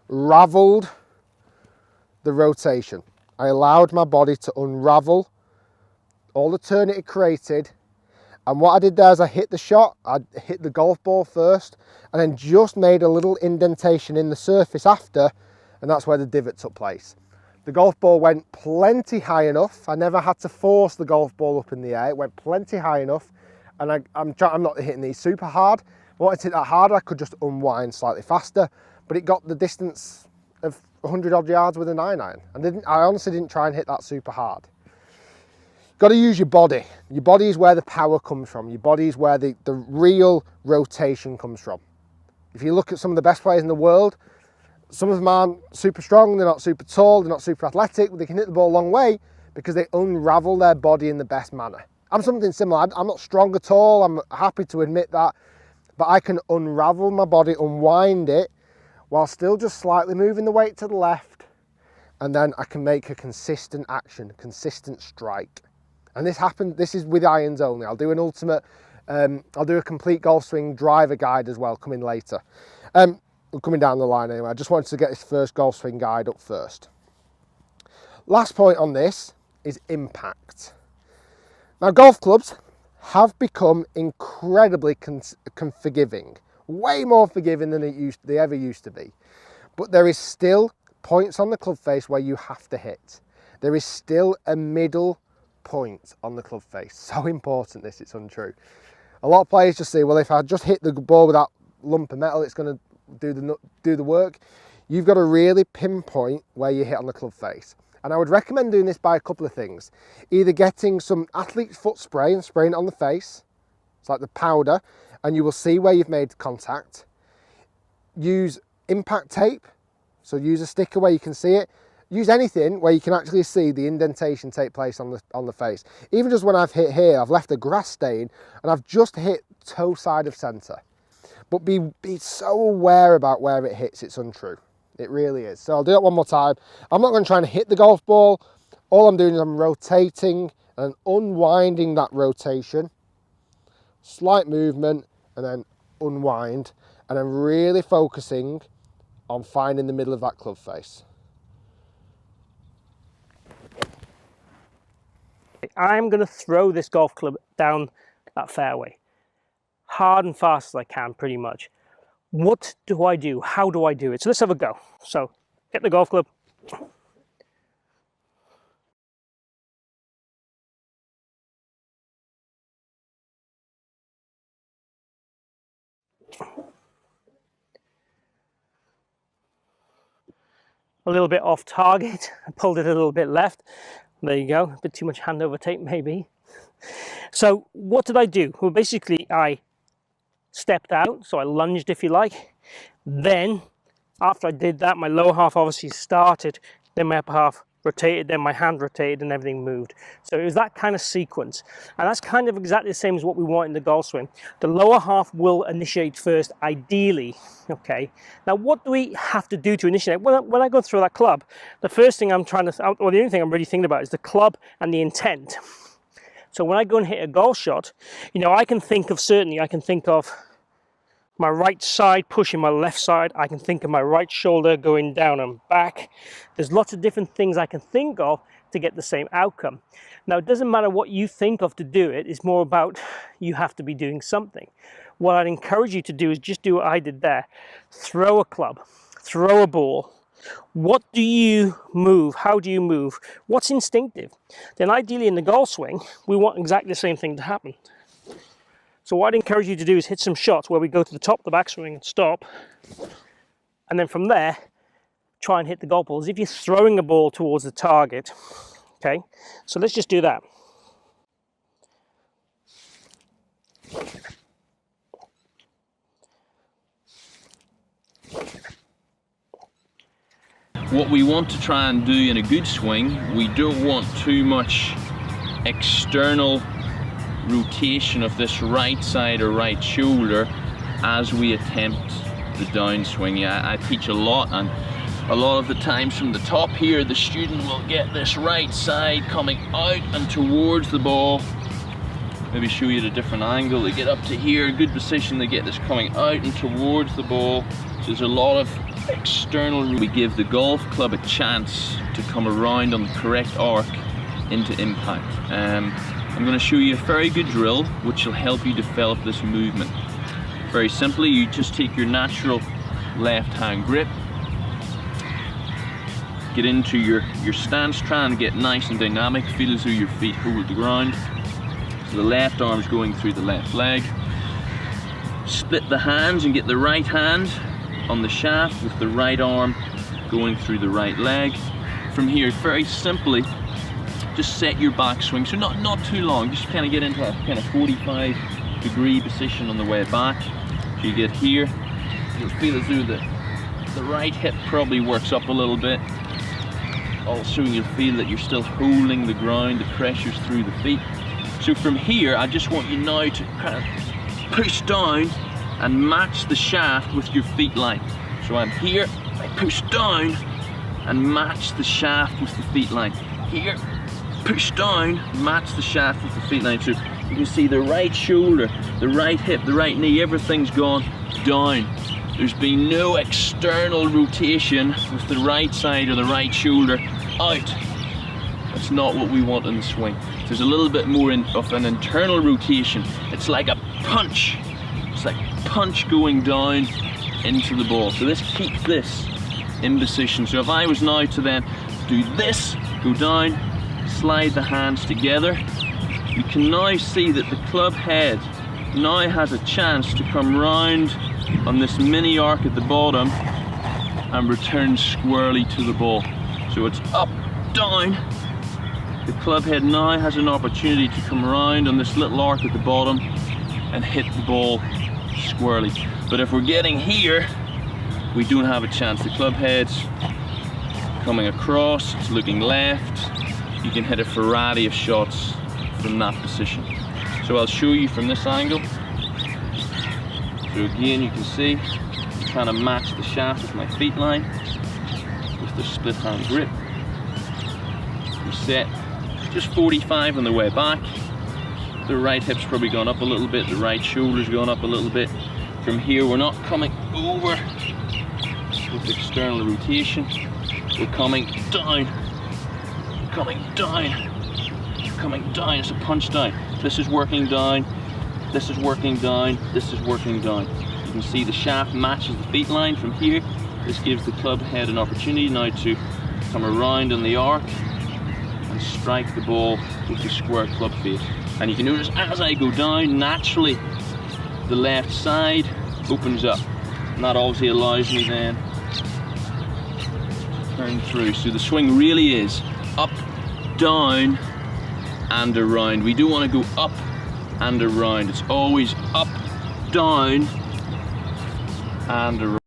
unraveled the rotation. I allowed my body to unravel all the turn it had created. And what I did there is I hit the shot, I hit the golf ball first, and then just made a little indentation in the surface after, and that's where the divot took place. The golf ball went plenty high enough. I never had to force the golf ball up in the air. It went plenty high enough, and I'm not hitting these super hard. If I wanted to hit that harder, I could just unwind slightly faster, but it got the distance of 100 odd yards with a 9-iron. I honestly didn't try and hit that super hard. Got to use your body. Your body is where the power comes from. Your body is where the real rotation comes from. If you look at some of the best players in the world, some of them aren't super strong, they're not super tall, they're not super athletic, but they can hit the ball a long way because they unravel their body in the best manner. I'm something similar. I'm not strong at all, I'm happy to admit that, but I can unravel my body, unwind it, while still just slightly moving the weight to the left, and then I can make a consistent action, a consistent strike. And this is with irons only. I'll do an ultimate, I'll do a complete golf swing driver guide as well, coming later. Coming down the line anyway. I just wanted to get this first golf swing guide up first. Last point on this is impact. Now, golf clubs have become incredibly forgiving, way more forgiving than they ever used to be. But there is still points on the club face where you have to hit. There is still a middle point on the club face. So important this, it's untrue. A lot of players just say, well, if I just hit the ball with that lump of metal, it's going to do the work. You've got to really pinpoint where you hit on the club face. And I would recommend doing this by a couple of things. Either getting some athlete's foot spray and spraying it on the face. It's like the powder, and you will see where you've made contact. Use impact tape. So use a sticker where you can see it. Use anything where you can actually see the indentation take place on the face. Even just when I've hit here, I've left a grass stain and I've just hit toe side of centre. But be so aware about where it hits, it's untrue. It really is. So I'll do that one more time. I'm not going to try and hit the golf ball. All I'm doing is I'm rotating and unwinding that rotation. Slight movement and then unwind. And I'm really focusing on finding the middle of that club face. I'm going to throw this golf club down that fairway, hard and fast as I can, pretty much. What do I do? How do I do it? So let's have a go. So, get the golf club. A little bit off target. I pulled it a little bit left. There you go, a bit too much hand over tape maybe. So what did I do? Well, basically I stepped out, so I lunged if you like. Then after I did that, my lower half obviously started, then my upper half rotated, then my hand rotated and everything moved. So it was that kind of sequence. And that's kind of exactly the same as what we want in the golf swing. The lower half will initiate first, ideally, okay? Now what do we have to do to initiate? When I go through that club, the first thing I'm trying to, or the only thing I'm really thinking about is the club and the intent. So when I go and hit a golf shot, you know, I can think of my right side pushing my left side. I can think of my right shoulder going down and back. There's lots of different things I can think of to get the same outcome. Now, it doesn't matter what you think of to do it. It's more about you have to be doing something. What I'd encourage you to do is just do what I did there. Throw a club, throw a ball. What do you move? How do you move? What's instinctive? Then ideally in the golf swing, we want exactly the same thing to happen. So what I'd encourage you to do is hit some shots where we go to the top of the backswing and stop. And then from there, try and hit the golf balls. If you're throwing a ball towards the target, okay? So let's just do that. What we want to try and do in a good swing, we don't want too much external rotation of this right side or right shoulder as we attempt the downswing. Yeah, I teach a lot, and a lot of the times from the top here, the student will get this right side coming out and towards the ball. Maybe show you at a different angle. They get up to here, good position, they get this coming out and towards the ball. So there's a lot of external. We give the golf club a chance to come around on the correct arc into impact. I'm going to show you a very good drill which will help you develop this movement. Very simply, you just take your natural left hand grip, get into your stance, try and get nice and dynamic, feel as though your feet hold the ground. So the left arm's going through the left leg. Split the hands and get the right hand on the shaft with the right arm going through the right leg. From here, very simply, just set your backswing, so not too long, just kind of get into a kind of 45-degree position on the way back. So you get here, you'll feel as though the right hip probably works up a little bit. Also, you'll feel that you're still holding the ground, the pressure's through the feet. So from here, I just want you now to kind of push down and match the shaft with your feet line. So I'm here, I push down and match the shaft with the feet line. Here, push down, match the shaft with the feet line. So you can see the right shoulder, the right hip, the right knee, everything's gone down. There's been no external rotation with the right side or the right shoulder out. That's not what we want in the swing. There's a little bit more of an internal rotation. It's like a punch. It's like a punch going down into the ball. So this keeps this in position. So if I was now to then do this, go down, slide the hands together, you can now see that the club head now has a chance to come round on this mini arc at the bottom and return squarely to the ball. So it's up, down. The club head now has an opportunity to come around on this little arc at the bottom and hit the ball squarely. But if we're getting here, we don't have a chance. The club head's coming across, it's looking left. You can hit a variety of shots from that position. So I'll show you from this angle. So again, you can see, kind of match the shaft with my feet line with the split hand grip. We set just 45 on the way back. The right hip's probably gone up a little bit, the right shoulder's gone up a little bit. From here, we're not coming over with external rotation. We're coming down, coming down, coming down. It's a punch down. This is working down, this is working down, this is working down. You can see the shaft matches the feet line from here. This gives the club head an opportunity now to come around on the arc and strike the ball with the square club face. And you can notice as I go down, naturally the left side opens up. And that obviously allows me then to turn through. So the swing really is up, down, and around. We don't want to go up and around. It's always up, down, and around.